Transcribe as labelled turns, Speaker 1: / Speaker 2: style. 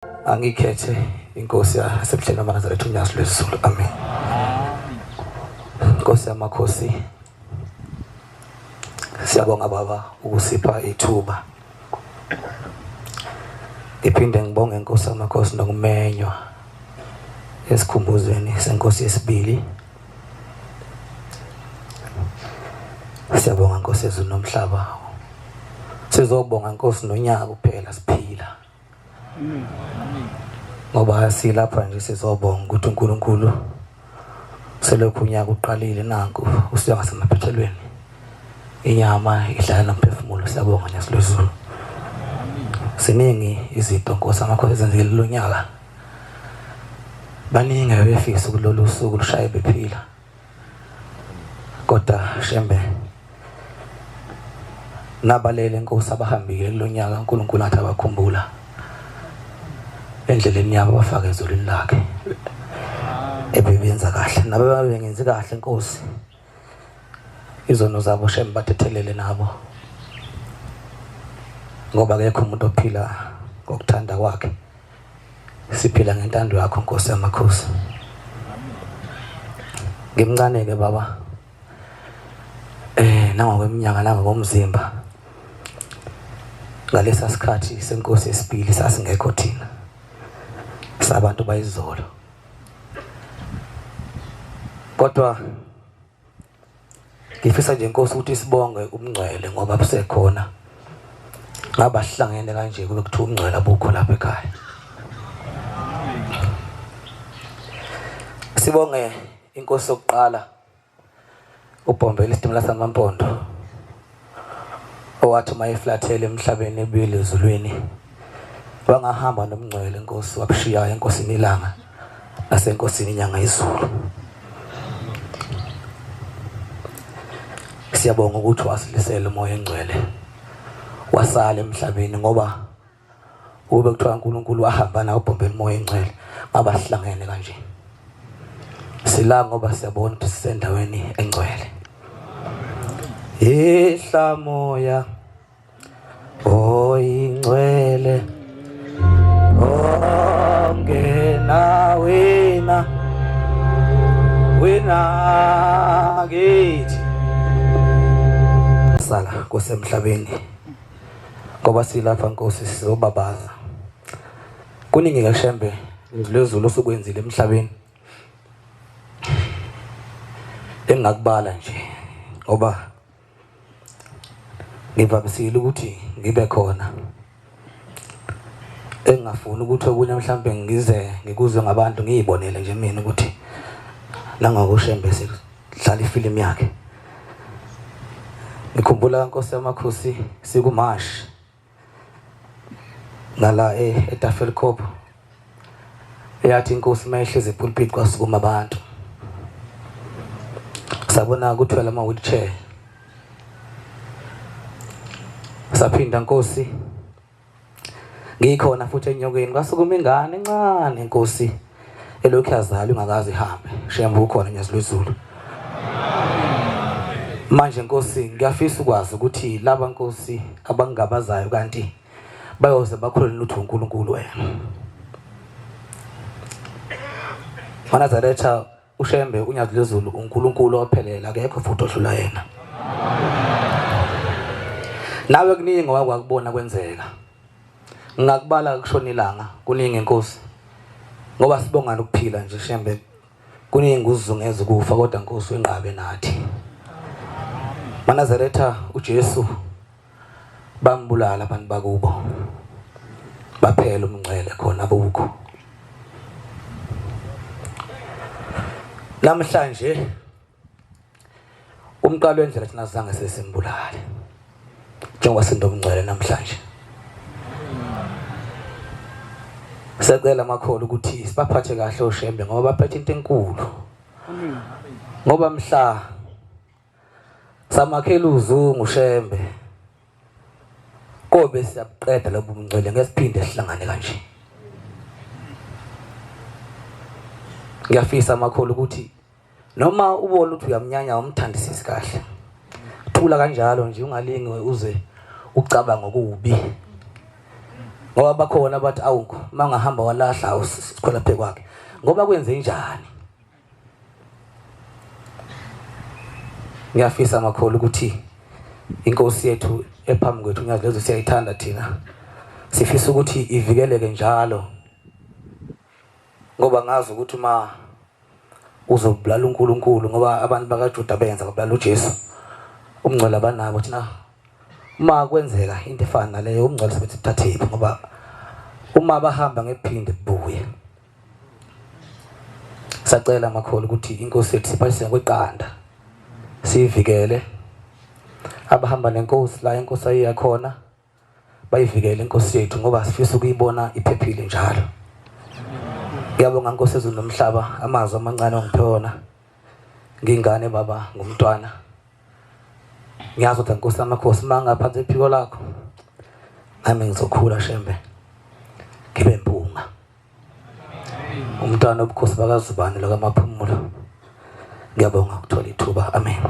Speaker 1: Angikhethe inkosi yasebuhleni amaNazaretha uNyazi lwesiZulu. Amen. Nkosi yamakhosi, siyabonga baba ukusipha ithuba. Ngiphinde ngibonge inkosi yamakhosi nokumenywa esikhumbuzweni senkosi yesibili. Siyabonga inkosi yezulu nomhlaba. Sizobonga inkosi nonyaka kuphela siphila. Ngoba silapha nje sizobonga ukuthi uNkulunkulu selokhu unyaka uqalile nanku usiya ngasemaphethelweni. Inyama idlala nomphefumulo. Siyabonga Nyazi lwesiZulu. Siningi izinto inkosi yamakhosi ezenzile lo nyaka. Baningi abefisa kulolu suku lushaye bephila. Kodwa shembe nabalele inkosi abahambile lo nyaka uNkulunkulu athi abakhumbula endleleni yabo bafaka ezulwini lakhe. Ebebenza kahle nabe bengenzi kahle inkosi. Izono zabo shembe bathethelele nabo. Ngoba akekho umuntu ophila ngokuthanda kwakhe. Siphila ngentando yakho inkosi yamakhosi. Ngimncane ke baba. Nangokweminyaka nangokomzimba. Ngalesa sikhathi senkosi yesibili sasingekho thina. Sabantu bayizolo. Kodwa ngifisa nje inkosi ukuthi sibonge umngcwele ngoba busekhona. Ngaba sihlangene kanje kube kuthiwa umngcwele abukho lapha ekhaya. Sibonge inkosi yokuqala uBhombela isitimela saMampondo owathi mayeflathele emhlabeni ebuyele ezulwini. Wangahamba nomngcwele inkosi wabushiya enkosini ilanga nasenkosini inyanga izulu. Siyabonga ukuthi wasilisela umoya engcwele wasala emhlabeni ngoba ube kuthiwa uNkulunkulu wahamba nawo uBhombela umoya engcwele ngaba sihlangene kanje. Sila ngoba siyabona ukuthi sisendaweni engcwele. Ihla moya oyingcwele ongena wena kithi sala kosemhlabeni ngoba silapha inkosi sizobabaza. Kuningi ke shembe lezulu osukwenzile emhlabeni. Engakubala nje ngoba ngivamisile ukuthi ngibe khona. Engafuni ukuthi okunye mhlambe ngize ngikuzwe ngabantu ngiyibonele nje mina ukuthi nangakushembe sidlala ifilimu yakhe. Ngikhumbula inkosi yamakhosi sikumashi ngala eTafelkop. Eyathi inkosi mayihlezi epulpit kwasukuma abantu. Sabona kuthwala ama wheelchair. Saphinda inkosi ngikhona futhi enyokeni kwasukuma ingane encane inkosi elokhu yazalwa ingakazi ihambe. Shembe ukhona Nyazi lwesiZulu. Manje inkosi ngiyafisa ukwazi ukuthi laba inkosi abangabazayo kanti bayoze bakholelwe ukuthi uNkulunkulu wena. Manazaretha ushembe uNyazi lwesiZulu uNkulunkulu ophelele akekho futhi odlula yena. Nawe kuningi owakubona kwenzeka. Ngakubala kushona ilanga kuningi inkosi. Ngoba sibonga ukuphila nje shembe kuningi uzungeza ukufa kodwa inkosi wenqabe nathi. Manazaretha uJesu bambulala abantu bakubo. Baphela umngcele khona abukho. Namhlanje umqalo wendlela thina sizange sesimbulale. Njengoba sindomngcele namhlanje. Sicela amakholo ukuthi sibaphathe kahle oshembe ngoba baphethe into enkulu. Ngoba mhla samakhela uzungu shembe kobe siyabuqeda lobu bungcwele ngesiphinde sihlangane kanje. Ngiyafisa amakholo ukuthi noma ubona ukuthi uyamnyanya umthandisisi kahle. Thula kanjalo nje ungalingi uze ucabanga okubi. ngoba bakhona bathi awukho mangahamba walahla usikhwela phe kwakhe ngoba kwenze njani. Ngiyafisa makhulu ukuthi inkosi yethu ephambi kwethu ngiyazi lezo siyayithanda thina, sifisa ukuthi ivikeleke njalo ngoba ngazi ukuthi ma uzobulala uNkulunkulu ngoba abantu bakaJuda benza babulala uJesu, umngcwele abanabo thina uma kwenzeka into efana naleyo umngcwele sebethi thathephi ngoba uma bahamba ngephinde buye. Sacela makhulu ukuthi inkosi yethu siphathise kweqanda sivikele abahamba nenkosi la inkosi ayiyakhona bayivikele inkosi yethu ngoba sifisa ukuyibona iphephile njalo. Ngiyabonga Nkosi ezulu nomhlaba amazwi amancane ongiphe wona ngingane baba ngumntwana. Ngiyazi ukuthi Nkosi amakhosi mangaphansi ephiko lakho nami ngizokhula shembe ngibe mpunga umntwana obukhosi bakaZubane lokamaphumulo. Ngiyabonga ukuthola ithuba. Amen.